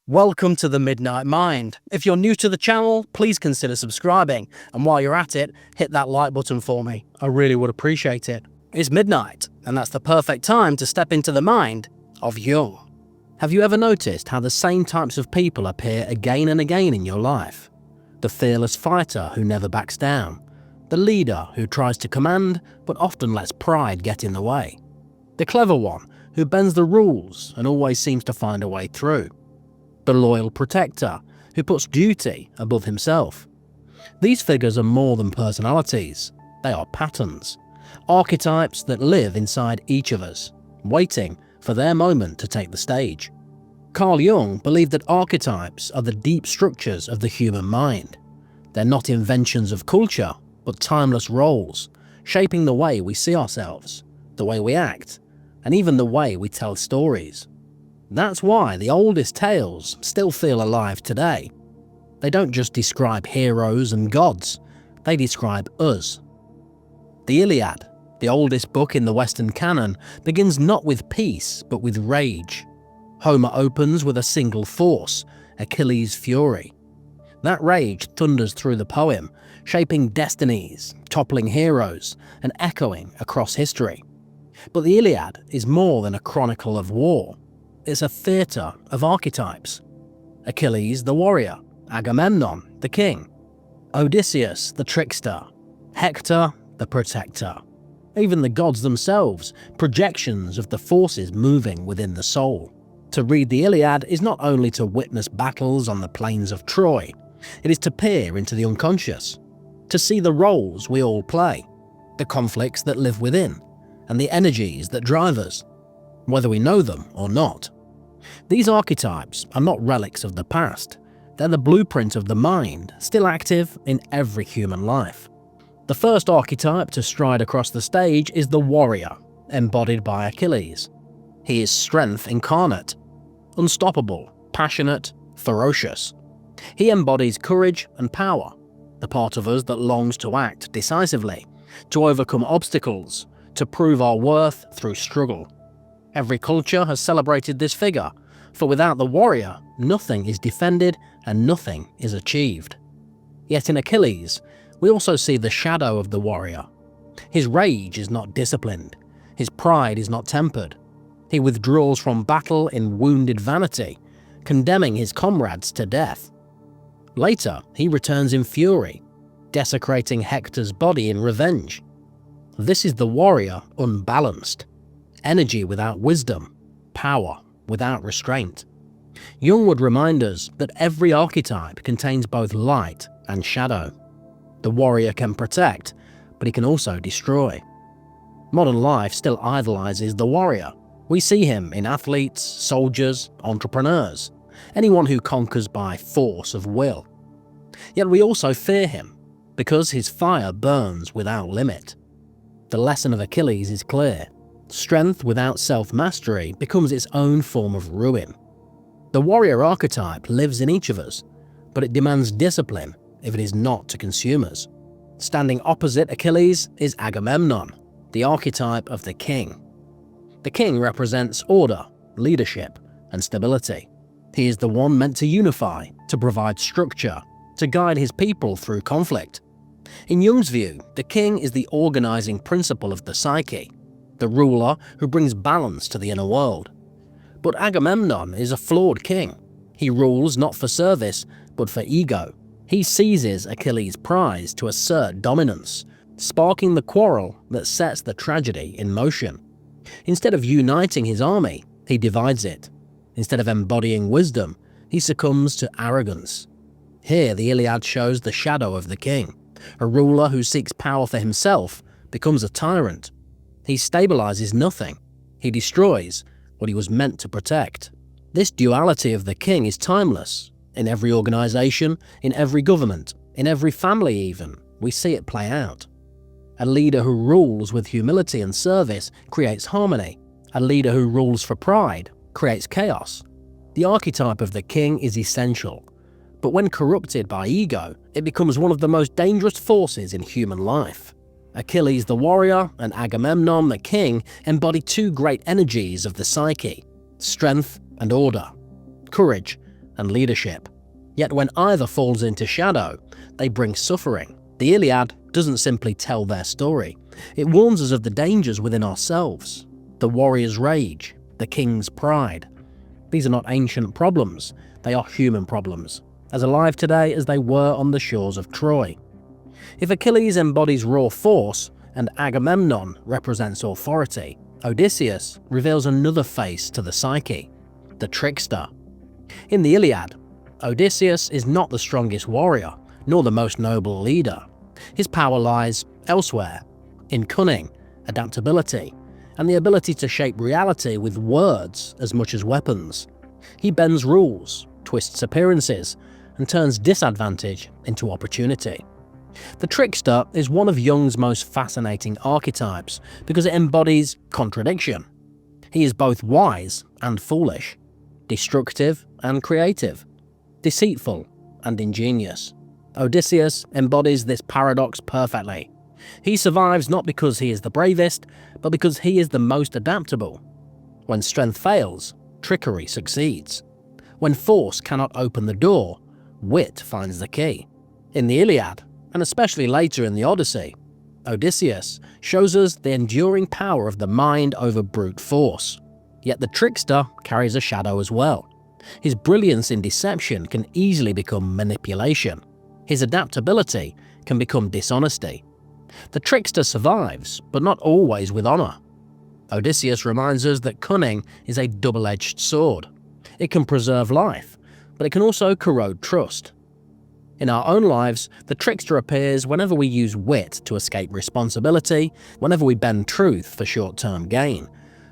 Welcome to the Midnight Mind. If you're new to the channel, please consider subscribing, and while you're at it, hit that like button for me. I really would appreciate it. It's midnight, and that's the perfect time to step into the mind of Jung. Have you ever noticed how the same types of people appear again and again in your life? The fearless fighter who never backs down. The leader who tries to command, but often lets pride get in the way. The clever one who bends the rules and always seems to find a way through. The loyal protector, who puts duty above himself. These figures are more than personalities, they are patterns, archetypes that live inside each of us, waiting for their moment to take the stage. Carl Jung believed that archetypes are the deep structures of the human mind. They're not inventions of culture, but timeless roles, shaping the way we see ourselves, the way we act, and even the way we tell stories. That's why the oldest tales still feel alive today. They don't just describe heroes and gods, they describe us. The Iliad, the oldest book in the Western canon, begins not with peace but with rage. Homer opens with a single force, Achilles' fury. That rage thunders through the poem, shaping destinies, toppling heroes, and echoing across history. But the Iliad is more than a chronicle of war. It's a theatre of archetypes. Achilles, the warrior. Agamemnon, the king. Odysseus, the trickster. Hector, the protector. Even the gods themselves, projections of the forces moving within the soul. To read the Iliad is not only to witness battles on the plains of Troy, it is to peer into the unconscious, to see the roles we all play, the conflicts that live within, and the energies that drive us, whether we know them or not. These archetypes are not relics of the past, they're the blueprint of the mind, still active in every human life. The first archetype to stride across the stage is the warrior, embodied by Achilles. He is strength incarnate, unstoppable, passionate, ferocious. He embodies courage and power, the part of us that longs to act decisively, to overcome obstacles, to prove our worth through struggle. Every culture has celebrated this figure, for without the warrior, nothing is defended and nothing is achieved. Yet in Achilles, we also see the shadow of the warrior. His rage is not disciplined, his pride is not tempered. He withdraws from battle in wounded vanity, condemning his comrades to death. Later, he returns in fury, desecrating Hector's body in revenge. This is the warrior unbalanced. Energy without wisdom, power without restraint. Jung would remind us that every archetype contains both light and shadow. The warrior can protect, but he can also destroy. Modern life still idolizes the warrior. We see him in athletes, soldiers, entrepreneurs, anyone who conquers by force of will. Yet we also fear him, because his fire burns without limit. The lesson of Achilles is clear. Strength without self-mastery becomes its own form of ruin. The warrior archetype lives in each of us, but it demands discipline if it is not to consume us. Standing opposite Achilles is Agamemnon, the archetype of the king. The king represents order, leadership, and stability. He is the one meant to unify, to provide structure, to guide his people through conflict. In Jung's view, the king is the organizing principle of the psyche, the ruler who brings balance to the inner world. But Agamemnon is a flawed king. He rules not for service, but for ego. He seizes Achilles' prize to assert dominance, sparking the quarrel that sets the tragedy in motion. Instead of uniting his army, he divides it. Instead of embodying wisdom, he succumbs to arrogance. Here the Iliad shows the shadow of the king. A ruler who seeks power for himself becomes a tyrant. He stabilizes nothing. He destroys what he was meant to protect. This duality of the king is timeless. In every organization, in every government, in every family even, we see it play out. A leader who rules with humility and service creates harmony. A leader who rules for pride creates chaos. The archetype of the king is essential, but when corrupted by ego, it becomes one of the most dangerous forces in human life. Achilles the warrior and Agamemnon the king embody two great energies of the psyche, strength and order, courage and leadership. Yet when either falls into shadow, they bring suffering. The Iliad doesn't simply tell their story. It warns us of the dangers within ourselves, the warrior's rage, the king's pride. These are not ancient problems, they are human problems, as alive today as they were on the shores of Troy. If Achilles embodies raw force and Agamemnon represents authority, Odysseus reveals another face to the psyche, the trickster. In the Iliad, Odysseus is not the strongest warrior, nor the most noble leader. His power lies elsewhere, in cunning, adaptability, and the ability to shape reality with words as much as weapons. He bends rules, twists appearances, and turns disadvantage into opportunity. The trickster is one of Jung's most fascinating archetypes because it embodies contradiction. He is both wise and foolish, destructive and creative, deceitful and ingenious. Odysseus embodies this paradox perfectly. He survives not because he is the bravest, but because he is the most adaptable. When strength fails, trickery succeeds. When force cannot open the door, wit finds the key. In the Iliad, and especially later in the Odyssey, Odysseus shows us the enduring power of the mind over brute force. Yet the trickster carries a shadow as well. His brilliance in deception can easily become manipulation. His adaptability can become dishonesty. The trickster survives, but not always with honor. Odysseus reminds us that cunning is a double-edged sword. It can preserve life, but it can also corrode trust. In our own lives, the trickster appears whenever we use wit to escape responsibility, whenever we bend truth for short-term gain,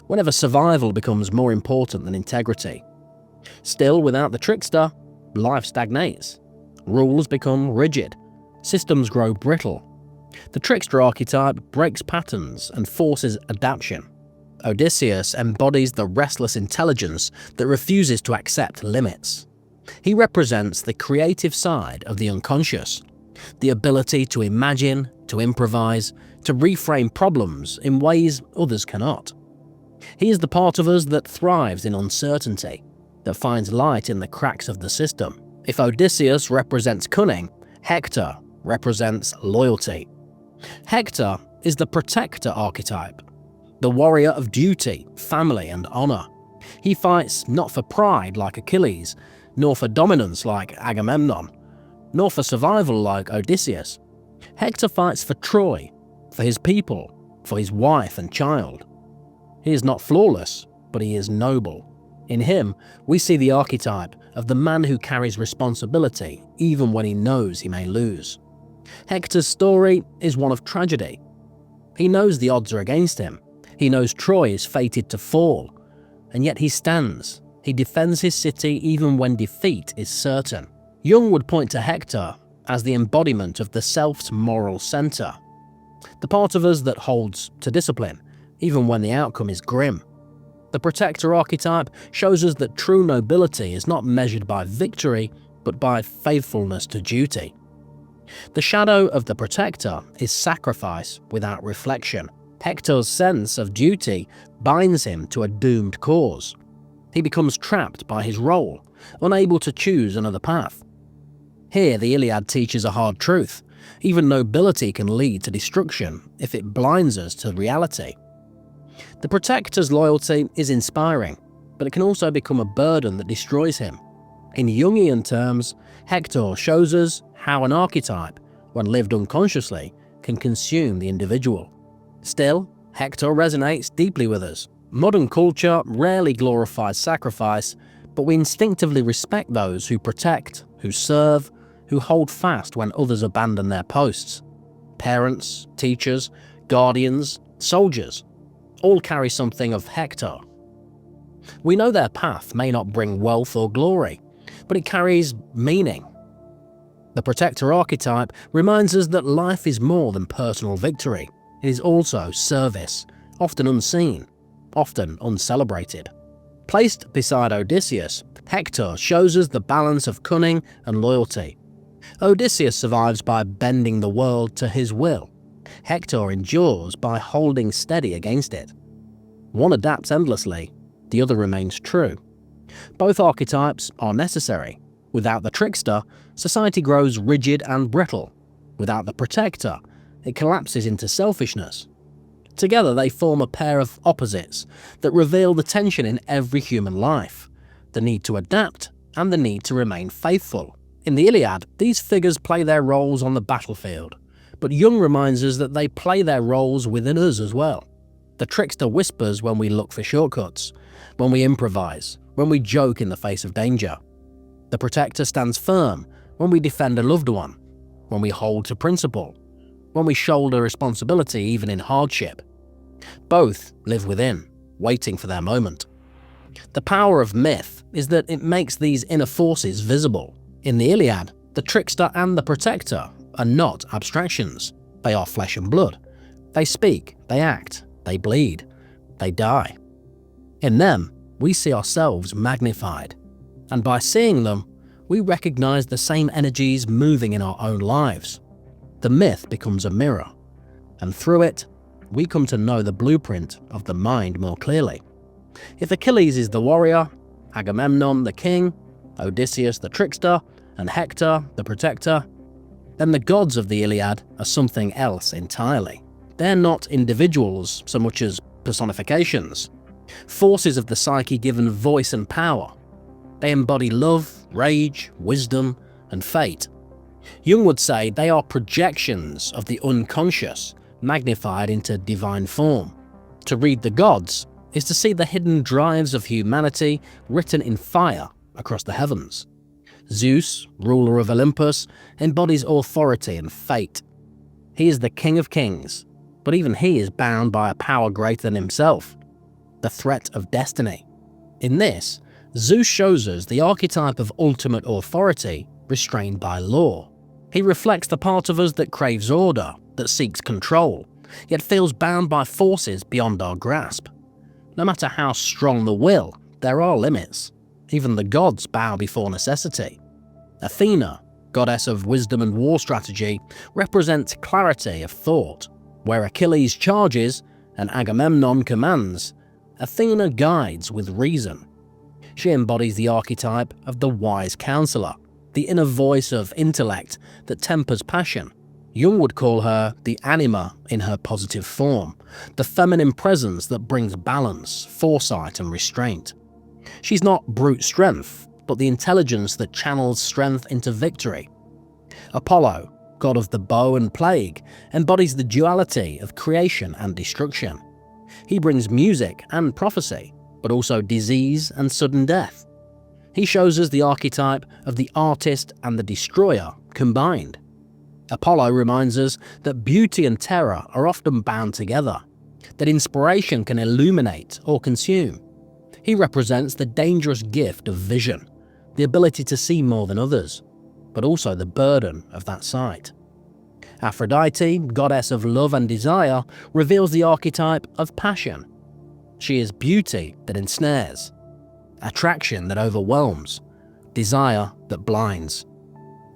whenever survival becomes more important than integrity. Still, without the trickster, life stagnates. Rules become rigid. Systems grow brittle. The trickster archetype breaks patterns and forces adaptation. Odysseus embodies the restless intelligence that refuses to accept limits. He represents the creative side of the unconscious, the ability to imagine, to improvise, to reframe problems in ways others cannot. He is the part of us that thrives in uncertainty, that finds light in the cracks of the system. If Odysseus represents cunning, Hector represents loyalty. Hector is the protector archetype, the warrior of duty, family, and honor. He fights not for pride like Achilles, nor for dominance like Agamemnon, nor for survival like Odysseus. Hector fights for Troy, for his people, for his wife and child. He is not flawless, but he is noble. In him, we see the archetype of the man who carries responsibility even when he knows he may lose. Hector's story is one of tragedy. He knows the odds are against him. He knows Troy is fated to fall, and yet he stands. He defends his city even when defeat is certain. Jung would point to Hector as the embodiment of the self's moral center, the part of us that holds to discipline, even when the outcome is grim. The protector archetype shows us that true nobility is not measured by victory, but by faithfulness to duty. The shadow of the protector is sacrifice without reflection. Hector's sense of duty binds him to a doomed cause. He becomes trapped by his role, unable to choose another path. Here, the Iliad teaches a hard truth. Even nobility can lead to destruction if it blinds us to reality. The protector's loyalty is inspiring, but it can also become a burden that destroys him. In Jungian terms, Hector shows us how an archetype, when lived unconsciously, can consume the individual. Still, Hector resonates deeply with us. Modern culture rarely glorifies sacrifice, but we instinctively respect those who protect, who serve, who hold fast when others abandon their posts. Parents, teachers, guardians, soldiers, all carry something of Hector. We know their path may not bring wealth or glory, but it carries meaning. The protector archetype reminds us that life is more than personal victory. It is also service, often unseen, often uncelebrated. Placed beside Odysseus, Hector shows us the balance of cunning and loyalty. Odysseus survives by bending the world to his will. Hector endures by holding steady against it. One adapts endlessly, the other remains true. Both archetypes are necessary. Without the trickster, society grows rigid and brittle. Without the protector, it collapses into selfishness. Together they form a pair of opposites that reveal the tension in every human life, the need to adapt and the need to remain faithful. In the Iliad, these figures play their roles on the battlefield, but Jung reminds us that they play their roles within us as well. The trickster whispers when we look for shortcuts, when we improvise, when we joke in the face of danger. The protector stands firm when we defend a loved one, when we hold to principle, when we shoulder responsibility even in hardship. Both live within, waiting for their moment. The power of myth is that it makes these inner forces visible. In the Iliad, the trickster and the protector are not abstractions. They are flesh and blood. They speak, they act, they bleed, they die. In them, we see ourselves magnified, and by seeing them, we recognize the same energies moving in our own lives. The myth becomes a mirror, and through it, we come to know the blueprint of the mind more clearly. If Achilles is the warrior, Agamemnon the king, Odysseus the trickster, and Hector the protector, then the gods of the Iliad are something else entirely. They're not individuals so much as personifications, forces of the psyche given voice and power. They embody love, rage, wisdom, and fate. Jung would say they are projections of the unconscious, magnified into divine form. To read the gods is to see the hidden drives of humanity written in fire across the heavens. Zeus, ruler of Olympus, embodies authority and fate. He is the king of kings, but even he is bound by a power greater than himself, the threat of destiny. In this, Zeus shows us the archetype of ultimate authority restrained by law. He reflects the part of us that craves order, that seeks control, yet feels bound by forces beyond our grasp. No matter how strong the will, there are limits. Even the gods bow before necessity. Athena, goddess of wisdom and war strategy, represents clarity of thought. Where Achilles charges and Agamemnon commands, Athena guides with reason. She embodies the archetype of the wise counselor, the inner voice of intellect that tempers passion. Jung would call her the anima in her positive form, the feminine presence that brings balance, foresight, and restraint. She's not brute strength, but the intelligence that channels strength into victory. Apollo, god of the bow and plague, embodies the duality of creation and destruction. He brings music and prophecy, but also disease and sudden death. He shows us the archetype of the artist and the destroyer combined. Apollo reminds us that beauty and terror are often bound together, that inspiration can illuminate or consume. He represents the dangerous gift of vision, the ability to see more than others, but also the burden of that sight. Aphrodite, goddess of love and desire, reveals the archetype of passion. She is beauty that ensnares, attraction that overwhelms, desire that blinds.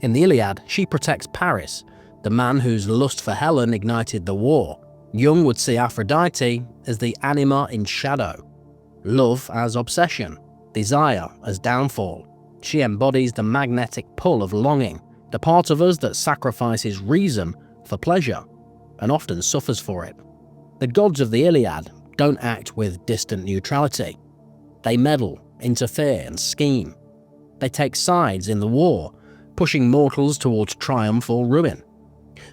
In the Iliad, she protects Paris, the man whose lust for Helen ignited the war. Jung would see Aphrodite as the anima in shadow, love as obsession, desire as downfall. She embodies the magnetic pull of longing, the part of us that sacrifices reason for pleasure, and often suffers for it. The gods of the Iliad don't act with distant neutrality. They meddle, interfere, and scheme. They take sides in the war, pushing mortals towards triumph or ruin.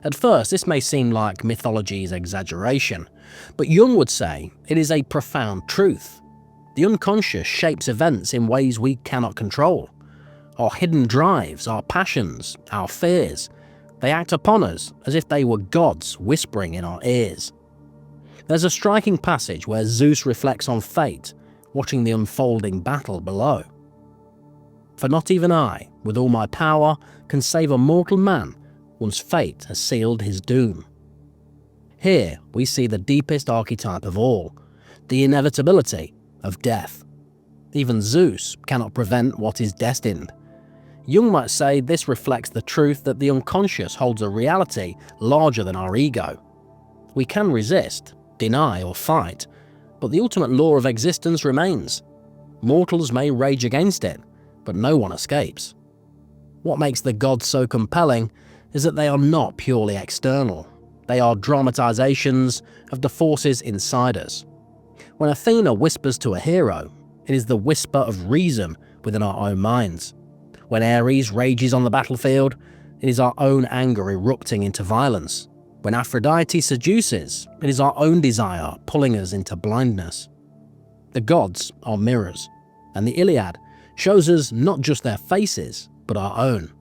At first, this may seem like mythology's exaggeration, but Jung would say it is a profound truth. The unconscious shapes events in ways we cannot control. Our hidden drives, our passions, our fears, they act upon us as if they were gods whispering in our ears. There's a striking passage where Zeus reflects on fate, watching the unfolding battle below. For not even I, with all my power, can save a mortal man once fate has sealed his doom. Here we see the deepest archetype of all, the inevitability of death. Even Zeus cannot prevent what is destined. Jung might say this reflects the truth that the unconscious holds a reality larger than our ego. We can resist, deny, or fight, but the ultimate law of existence remains. Mortals may rage against it, but no one escapes. What makes the gods so compelling is that they are not purely external. They are dramatizations of the forces inside us. When Athena whispers to a hero, it is the whisper of reason within our own minds. When Ares rages on the battlefield, it is our own anger erupting into violence. When Aphrodite seduces, it is our own desire pulling us into blindness. The gods are mirrors, and the Iliad shows us not just their faces, but our own.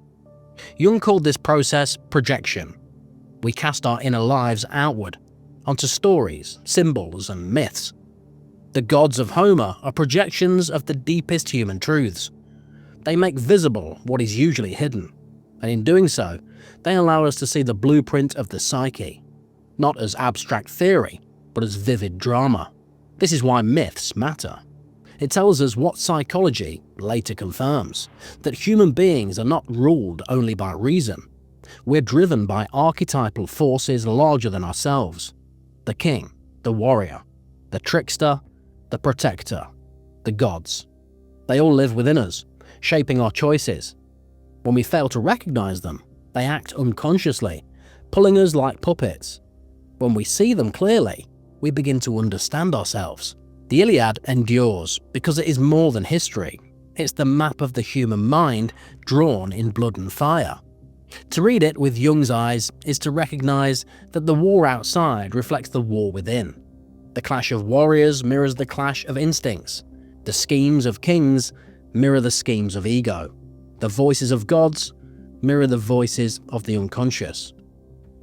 Jung called this process projection. We cast our inner lives outward, onto stories, symbols, and myths. The gods of Homer are projections of the deepest human truths. They make visible what is usually hidden, and in doing so, they allow us to see the blueprint of the psyche, not as abstract theory, but as vivid drama. This is why myths matter. It tells us what psychology later confirms, that human beings are not ruled only by reason. We're driven by archetypal forces larger than ourselves. The king, the warrior, the trickster, the protector, the gods. They all live within us, shaping our choices. When we fail to recognize them, they act unconsciously, pulling us like puppets. When we see them clearly, we begin to understand ourselves. The Iliad endures because it is more than history. It's the map of the human mind drawn in blood and fire. To read it with Jung's eyes is to recognize that the war outside reflects the war within. The clash of warriors mirrors the clash of instincts. The schemes of kings mirror the schemes of ego. The voices of gods mirror the voices of the unconscious.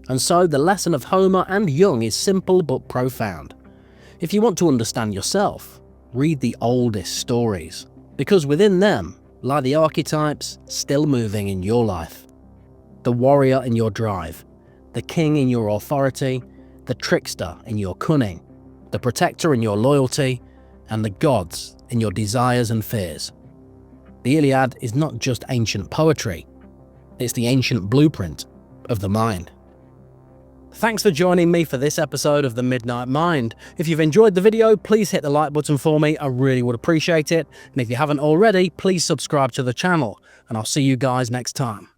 And so the lesson of Homer and Jung is simple but profound. If you want to understand yourself, read the oldest stories, because within them lie the archetypes still moving in your life. The warrior in your drive, the king in your authority, the trickster in your cunning, the protector in your loyalty, and the gods in your desires and fears. The Iliad is not just ancient poetry, it's the ancient blueprint of the mind. Thanks for joining me for this episode of The Midnight Mind. If you've enjoyed the video, please hit the like button for me, I really would appreciate it. And if you haven't already, please subscribe to the channel, and I'll see you guys next time.